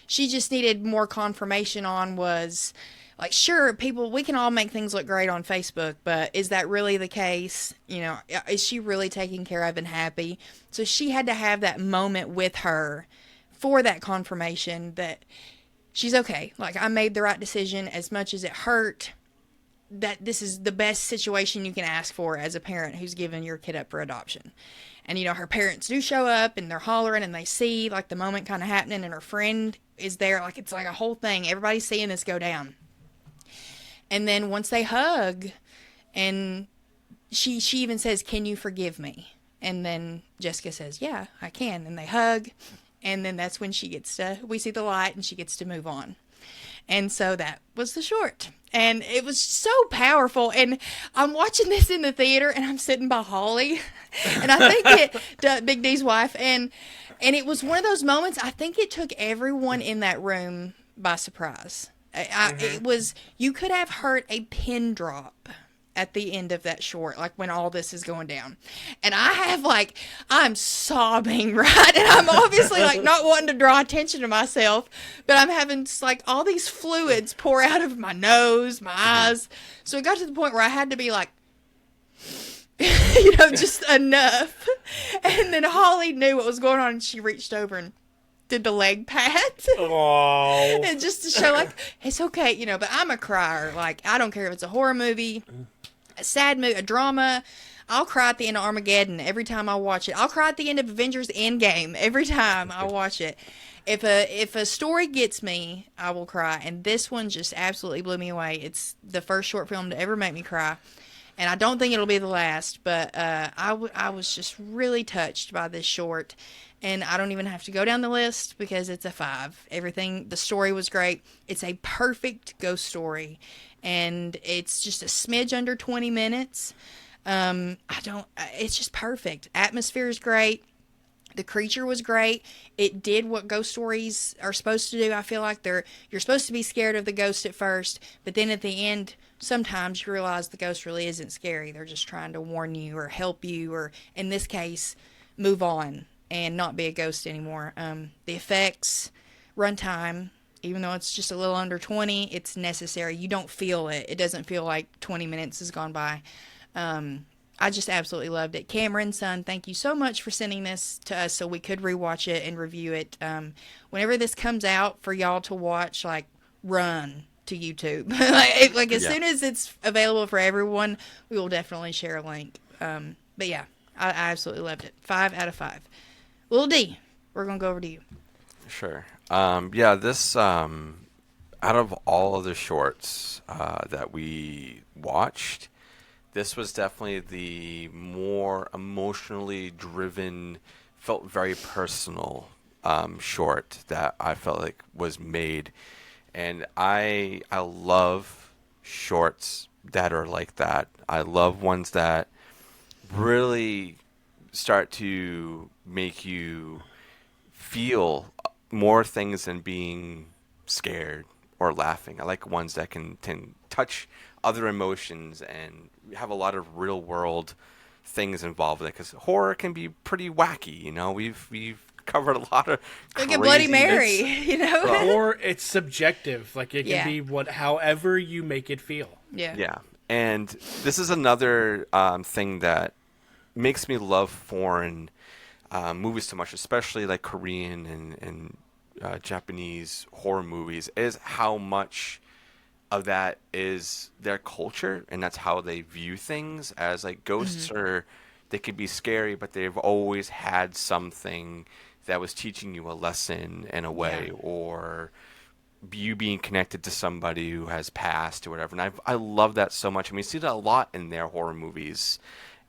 she just needed more confirmation on was, like, sure, we can all make things look great on Facebook, but is that really the case? You know, is she really taken care of and happy? So she had to have that moment with her for that confirmation that she's okay. Like, I made the right decision as much as it hurt, that this is the best situation you can ask for as a parent who's given your kid up for adoption. And, you know, her parents do show up and they're hollering and they see, like, the moment kind of happening, and her friend is there. Like, it's like a whole thing. Everybody's seeing this go down. And then once they hug, and she even says, can you forgive me? And then Jessica says, yeah, I can. And they hug. And then that's when we see the light and she gets to move on. And so that was the short. And it was so powerful. And I'm watching this in the theater, and I'm sitting by Holly. And I think Big D's wife. And it was one of those moments, I think it took everyone in that room by surprise. It was, you could have heard a pin drop at the end of that short, like when all this is going down. And I'm sobbing, right? And I'm obviously like not wanting to draw attention to myself, but I'm having like all these fluids pour out of my nose, my eyes. So it got to the point where I had to be like, you know, just enough. And then Holly knew what was going on, and she reached over and did the leg pat. Oh. And just to show, like, it's okay, you know, but I'm a crier. Like, I don't care if it's a horror movie, a sad movie, a drama. I'll cry at the end of Armageddon every time I watch it. I'll cry at the end of Avengers Endgame every time I watch it. If a story gets me, I will cry. And this one just absolutely blew me away. It's the first short film to ever make me cry. And I don't think it'll be the last, but I was just really touched by this short. And I don't even have to go down the list because it's a 5. The story was great. It's a perfect ghost story. And it's just a smidge under 20 minutes. It's just perfect. Atmosphere is great. The creature was great. It did what ghost stories are supposed to do. I feel like you're supposed to be scared of the ghost at first, but then at the end, sometimes you realize the ghost really isn't scary. They're just trying to warn you or help you, or in this case, move on and not be a ghost anymore. The effects, runtime, even though it's just a little under 20, it's necessary. You don't feel it. It doesn't feel like 20 minutes has gone by. I just absolutely loved it. Cameron, son, thank you so much for sending this to us so we could rewatch it and review it. Whenever this comes out for y'all to watch, like, run to YouTube. As soon as it's available for everyone, we will definitely share a link. But yeah, I absolutely loved it. 5 out of 5. Lil D, we're going to go over to you. Sure. This, out of all of the shorts that we watched, this was definitely the more emotionally driven, felt very personal short that I felt like was made. And I love shorts that are like that. I love ones that really start to make you feel more things than being scared or laughing. I like ones that can touch other emotions and have a lot of real world things involved with it, because horror can be pretty wacky. We've covered a lot of like crazy... a Bloody Mary, Or it's subjective. Like it can be however you make it feel. Yeah. And this is another thing that makes me love foreign movies so much, especially like Korean and Japanese horror movies, is how much of that is their culture, and that's how they view things. As like ghosts they could be scary, but they've always had something that was teaching you a lesson in a way, or you being connected to somebody who has passed or whatever. And I love that so much. I mean, you see that a lot in their horror movies.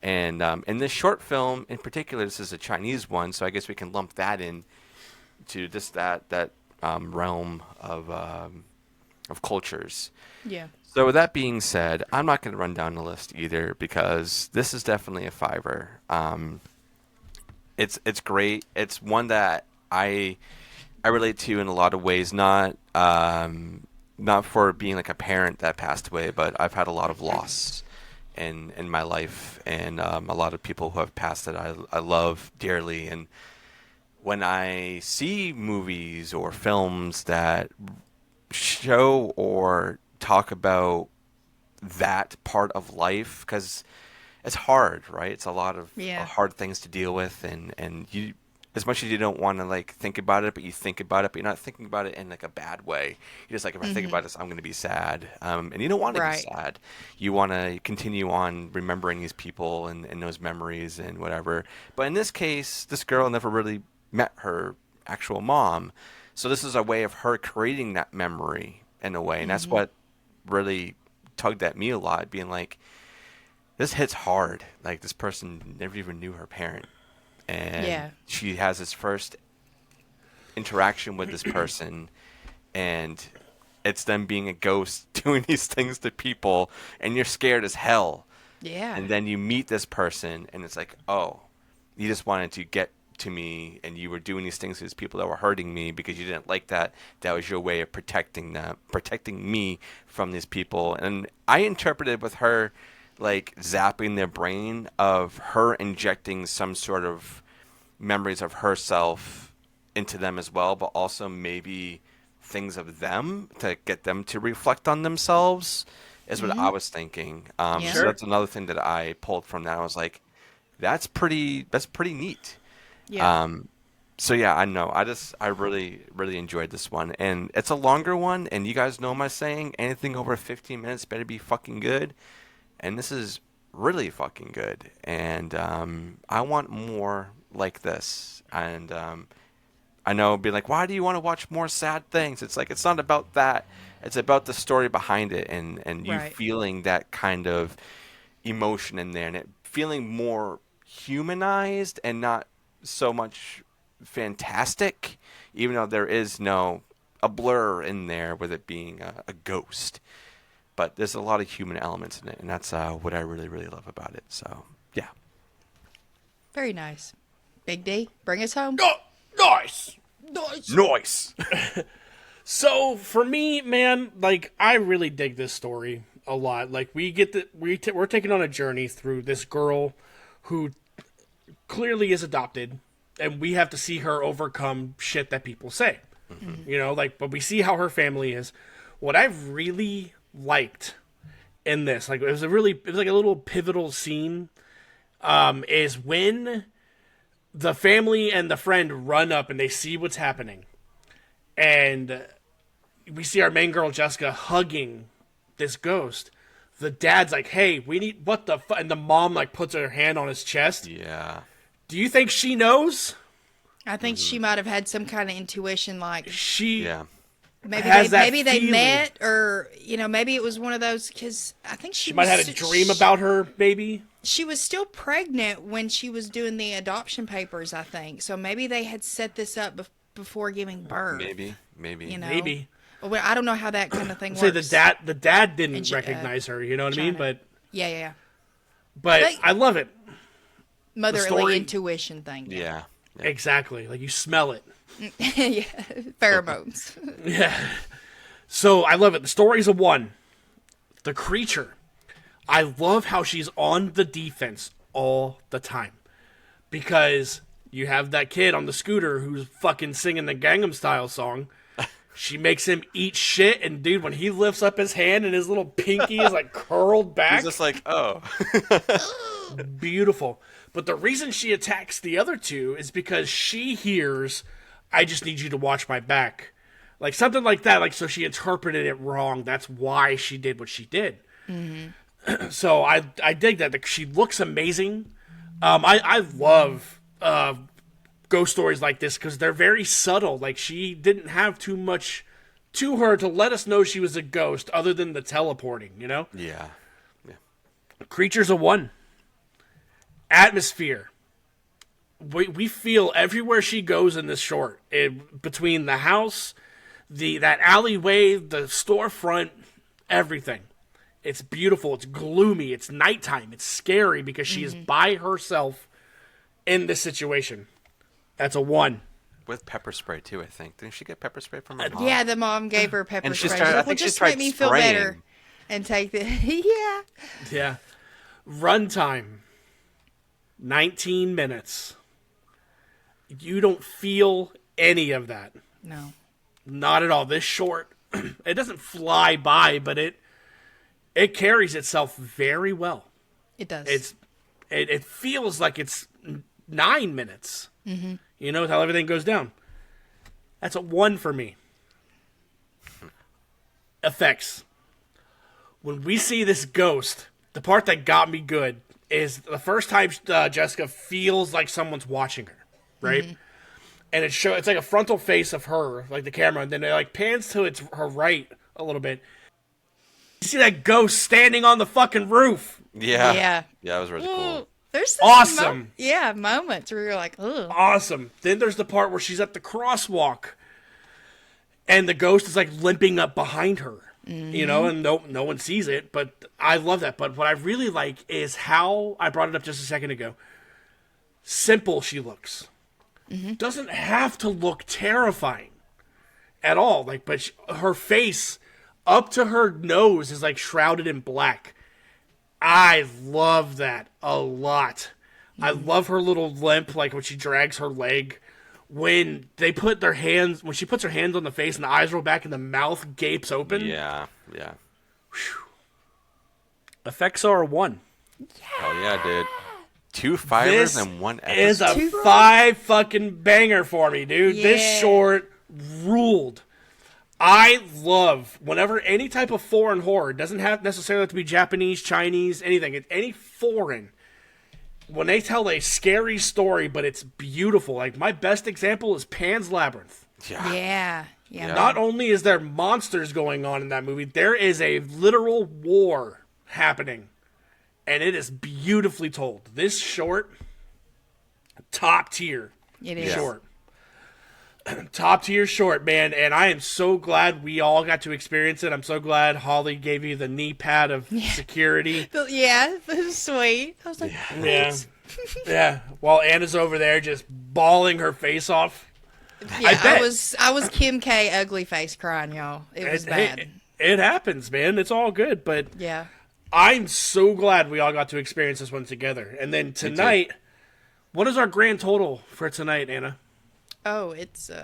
And in this short film in particular, this is a Chinese one, so I guess we can lump that in to just that realm of cultures. Yeah. So with that being said, I'm not going to run down the list either, because this is definitely a fiver. It's great. It's one that I relate to in a lot of ways, not for being like a parent that passed away, but I've had a lot of loss in my life, and a lot of people who have passed that I love dearly. And when I see movies or films that show or talk about that part of life, because it's hard, right? It's a lot of hard things to deal with, and you, as much as you don't want to like think about it, but you think about it, but you're not thinking about it in like a bad way. You're just like, if I think about this, I'm going to be sad, and you don't want to be sad. You want to continue on remembering these people and those memories and whatever. But in this case, this girl never really met her actual mom, so this is a way of her creating that memory in a way, and that's what really tugged at me a lot, being like, this hits hard. Like, this person never even knew her parent, and she has this first interaction with this person, and it's them being a ghost doing these things to people, and you're scared as hell. Yeah. And then you meet this person, and it's like, oh, you just wanted to get to me, and you were doing these things to these people that were hurting me because you didn't like that. That was your way of protecting me from these people. And I interpreted with her like zapping their brain, of her injecting some sort of memories of herself into them as well, but also maybe things of them to get them to reflect on themselves, is what I was thinking. So that's another thing that I pulled from that. I was like, that's pretty neat. Yeah. So yeah, I know. I really, really enjoyed this one, and it's a longer one. And you guys know my saying: anything over 15 minutes better be fucking good. And this is really fucking good. And I want more like this. And I know, be like, why do you want to watch more sad things? It's like, it's not about that. It's about the story behind it, and you feeling that kind of emotion in there, and it feeling more humanized and not so much fantastic, even though there is a blur in there with it being a ghost. But there's a lot of human elements in it, and that's what I really, really love about it. So, yeah. Very nice. Big D, bring us home. Oh, nice. Nice. So, for me, man, like, I really dig this story a lot. Like, we're taking on a journey through this girl who clearly is adopted, and we have to see her overcome shit that people say. But we see how her family is. What I've really liked in this, like, it was like a little pivotal scene, is when the family and the friend run up and they see what's happening, and we see our main girl Jessica hugging this ghost. The dad's like, hey, we need, what the fuck? And the mom like puts her hand on his chest. Yeah. Do you think she knows? I think she might have had some kind of intuition, like maybe they met, or maybe it was one of those, because I think she might have had a dream about her baby. She was still pregnant when she was doing the adoption papers, I think. So maybe they had set this up before giving birth. Maybe. Maybe. Well, I don't know how that kind of thing works. Say the dad didn't recognize her. You know what I mean? But yeah. But I love it. motherly story, intuition thing. Yeah. Exactly. Like you smell it. Yeah, pheromones. Yeah. So I love it. The story's a 1. The creature. I love how she's on the defense all the time. Because you have that kid on the scooter who's fucking singing the Gangnam Style song. She makes him eat shit, and dude, when he lifts up his hand and his little pinky is like curled back. He's just like, oh. Beautiful. But the reason she attacks the other 2 is because she hears, I just need you to watch my back. Like something like that. Like, so she interpreted it wrong. That's why she did what she did. Mm-hmm. So I dig that. She looks amazing. I love ghost stories like this because they're very subtle. Like, she didn't have too much to her to let us know she was a ghost other than the teleporting, you know? Yeah. Creature's a 1. Atmosphere. We feel everywhere she goes in this short. Between the house, that alleyway, the storefront, everything. It's beautiful. It's gloomy. It's nighttime. It's scary because she is by herself in this situation. That's a 1. With pepper spray too, I think. Didn't she get pepper spray from her mom? Yeah, the mom gave her pepper And she spray. started- I Well, think she just tried make me feel spraying. better and take the yeah. Yeah. Runtime. 19 minutes. You don't feel any of that. No. Not at all. This short, it doesn't fly by, but it carries itself very well. It does. It feels like it's 9 minutes. Mm-hmm. You know, with how everything goes down. That's a 1 for me. Effects. When we see this ghost, the part that got me good is the first time Jessica feels like someone's watching her, right? Mm-hmm. And it's like a frontal face of her, like the camera, and then it like pans to her right a little bit. You see that ghost standing on the fucking roof. Yeah. Yeah. Yeah, that was really cool. There's Awesome. Moments where you're like, ugh. Awesome. Then there's the part where she's at the crosswalk, and the ghost is like limping up behind her. Mm-hmm. You know, and no one sees it, but I love that. But what I really like is how, I brought it up just a second ago, simple she looks. Mm-hmm. Doesn't have to look terrifying at all. Like, but her face up to her nose is like shrouded in black. I love that a lot. Mm-hmm. I love her little limp, like when she drags her leg. When she puts her hands on the face and the eyes roll back and the mouth gapes open. Yeah. Whew. Effects are a 1. Oh yeah, dude. 2 fibers and 1 episode. Is a 5 fucking banger for me, dude. Yeah. This short ruled. I love whenever any type of foreign horror, doesn't have necessarily to be Japanese, Chinese, anything. It's any foreign. When they tell a scary story, but it's beautiful. Like, my best example is Pan's Labyrinth. Yeah. Not only is there monsters going on in that movie, there is a literal war happening. And it is beautifully told. This short, top tier. It is. Short. Top tier short, man. And I am so glad we all got to experience it. I'm so glad Holly gave you the knee pad of security. Yeah, it was sweet. I was like, Yeah. While Anna's over there just bawling her face off. Yeah, I was Kim K ugly face crying, y'all. It was bad. It happens, man. It's all good, but yeah. I'm so glad we all got to experience this one together. And then tonight, what is our grand total for tonight, Anna? Oh, it's let's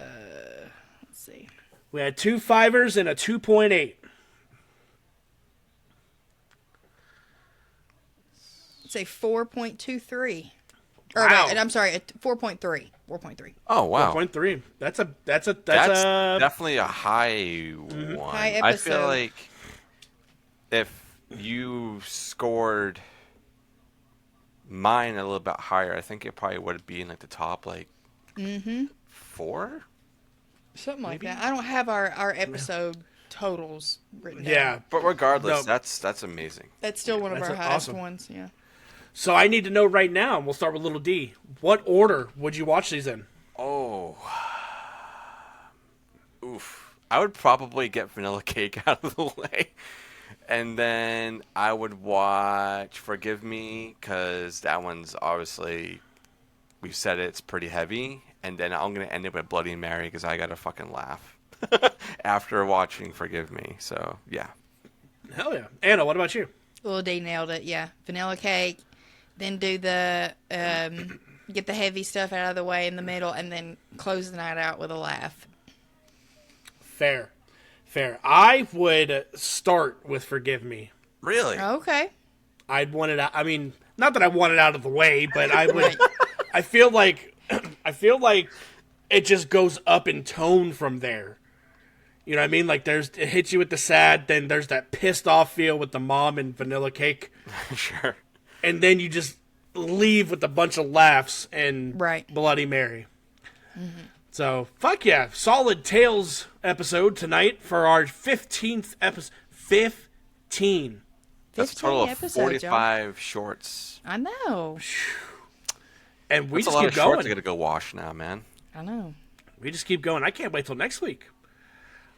see. We had 2 fivers and a 2.8. It's a 4.23. Wow. And I'm sorry, 4.3. 4.3. Oh wow. 4.3. That's definitely a high one. High I episode. feel like if you scored mine a little bit higher, I think it probably would be in like the top 4. Something like that. I don't have our episode totals written down. Yeah. But regardless, that's amazing. That's still one of our highest awesome ones, yeah. So I need to know right now, and we'll start with little D. What order would you watch these in? Oh. Oof. I would probably get Vanilla Cake out of the way. And then I would watch Forgive Me, because that one's obviously, we've said it's pretty heavy. And then I'm going to end it with Bloody Mary, because I got to fucking laugh after watching Forgive Me. So, yeah. Hell yeah. Anna, what about you? Well, D nailed it, yeah. Vanilla cake, then do the, get the heavy stuff out of the way in the middle, and then close the night out with a laugh. Fair. I would start with Forgive Me. Really? Okay. I'd want it out. I mean, not that I want it out of the way, but I would. I feel like it just goes up in tone from there. You know what I mean? Like it hits you with the sad, then there's that pissed off feel with the mom and Vanilla Cake. Sure. And then you just leave with a bunch of laughs and Bloody Mary. Mm-hmm. So, fuck yeah. Solid Tales episode tonight for our 15th episode. 15. That's a total of 45 shorts. I know. And we That's just a lot keep of going. shorts I gotta go wash now, man. I know. We just keep going. I can't wait till next week.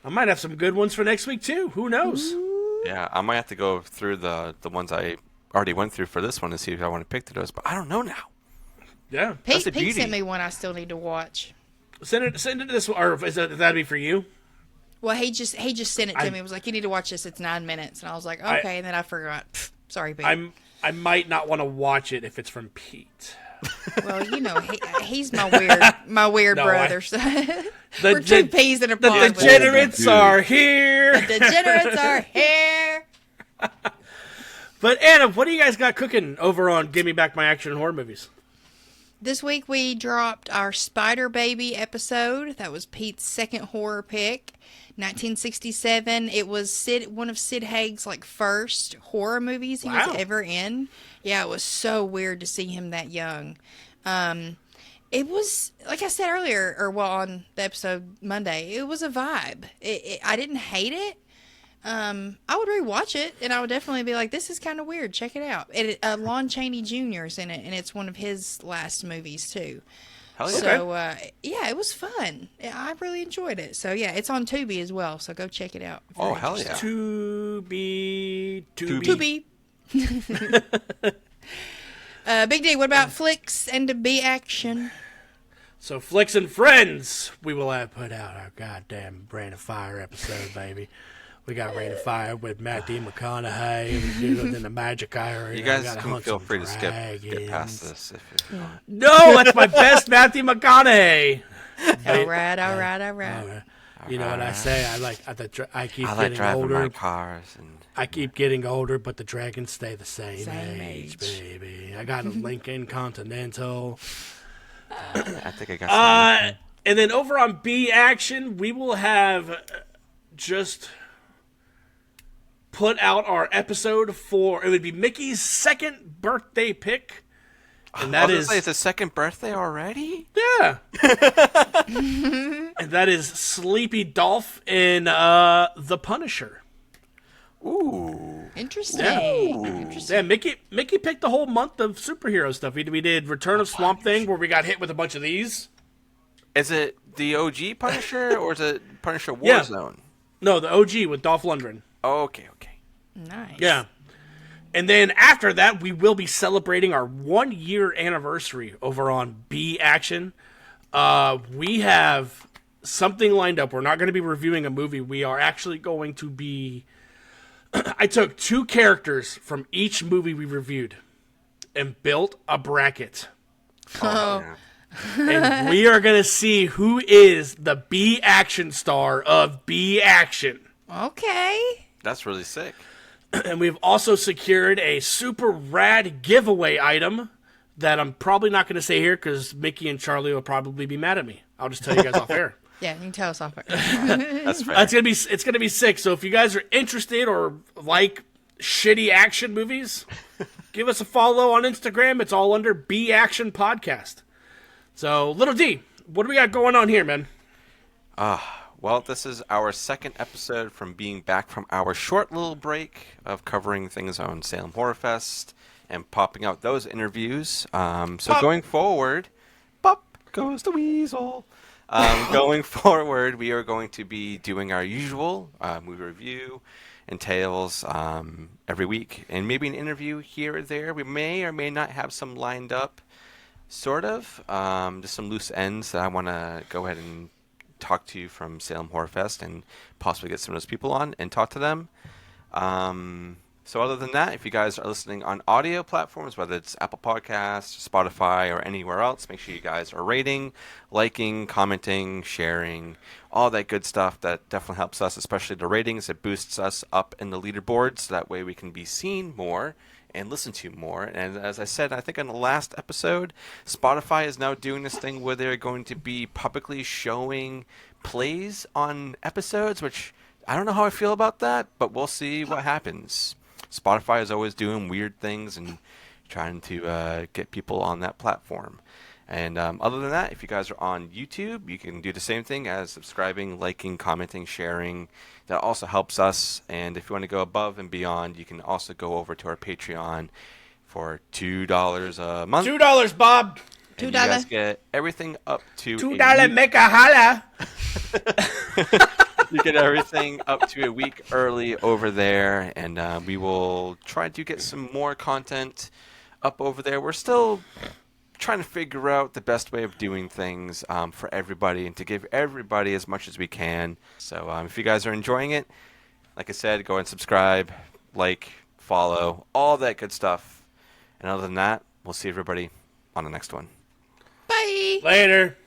I might have some good ones for next week, too. Who knows? Ooh. Yeah, I might have to go through the ones I already went through for this one to see if I want to pick those, but I don't know now. Yeah. Pete sent me one I still need to watch. Send it to this, or that'd be for you? Well, he just sent it to me. He was like, "You need to watch this. It's 9 minutes." And I was like, "Okay." And then I forgot. Sorry, Pete. I might not want to watch it if it's from Pete. Well, you know, he's my weird brother. We're two peas in a pod. The degenerates are here. The degenerates are here. But Anna, what do you guys got cooking over on Give Me Back My Action and Horror Movies? This week we dropped our Spider Baby episode. That was Pete's second horror pick. 1967. It was one of Sid Haig's first horror movies he was ever in. Yeah, it was so weird to see him that young. It was, like I said earlier, on the episode Monday, it was a vibe. I didn't hate it. I would rewatch it, and I would definitely be like, this is kind of weird. Check it out. Lon Chaney Jr. is in it, and it's one of his last movies, too. Hell yeah. So, yeah, it was fun. I really enjoyed it. So, yeah, it's on Tubi as well, so go check it out. Oh, hell yeah. Tubi. Big D, what about flicks and B-action? So, Flicks and Friends, we will have put out our goddamn Rain of Fire episode, baby. We got Rain of Fire with Matthew McConaughey. We do it in the magic area. You guys can feel free to skip past this if you want. No, that's my best Matthew McConaughey. All right. You know what I say? I keep getting driving older. my cars and I keep getting older, but the dragons stay the same age, baby. I got a Lincoln Continental. I think I got some. And then over on B Action, we will have just put out our epised for, it would be Mickey's second birthday pick. And that is it's his second birthday already? Yeah. And that is Sleepy Dolph in The Punisher. Ooh. Interesting. Yeah, Mickey picked the whole month of superhero stuff. We did Return of Swamp Thing, where we got hit with a bunch of these. Is it the OG Punisher or is it Punisher Warzone? No, the OG with Dolph Lundgren. Oh, okay. Nice. Yeah. And then after that, we will be celebrating our 1-year anniversary over on B Action. We have something lined up. We're not going to be reviewing a movie. We are actually going to be... I took 2 characters from each movie we reviewed and built a bracket. Oh. And we are going to see who is the B Action star of B Action. Okay. That's really sick. And we've also secured a super rad giveaway item that I'm probably not going to say here because Mickey and Charlie will probably be mad at me. I'll just tell you guys off air. Yeah, you can tell us off air. That's fair. It's gonna be sick. So if you guys are interested or like shitty action movies, give us a follow on Instagram. It's all under B Action Podcast. So Little D, what do we got going on here, man? Well, this is our second episode from being back from our short little break of covering things on Salem Horror Fest and popping out those interviews. Going forward, pop goes the weasel. Going forward, we are going to be doing our usual movie review. entails every week, and maybe an interview here or there. We may or may not have some lined up, sort of. Just some loose ends that I want to go ahead and talk to from Salem Horror Fest and possibly get some of those people on and talk to them. So other than that, if you guys are listening on audio platforms, whether it's Apple Podcasts, Spotify, or anywhere else, make sure you guys are rating, liking, commenting, sharing, all that good stuff. That definitely helps us, especially the ratings. It boosts us up in the leaderboards, so that way we can be seen more and listened to more. And as I said, I think in the last episode, Spotify is now doing this thing where they're going to be publicly showing plays on episodes, which I don't know how I feel about that, but we'll see what happens. Spotify is always doing weird things and trying to get people on that platform. And other than that, if you guys are on YouTube, you can do the same thing as subscribing, liking, commenting, sharing. That also helps us. And if you want to go above and beyond, you can also go over to our Patreon for $2 a month. $2, Bob. $2. You guys get everything up to $2. Make a holla. You get everything up to a week early over there, and we will try to get some more content up over there. We're still trying to figure out the best way of doing things for everybody and to give everybody as much as we can. So if you guys are enjoying it, like I said, go and subscribe, like, follow, all that good stuff. And other than that, we'll see everybody on the next one. Bye. Later.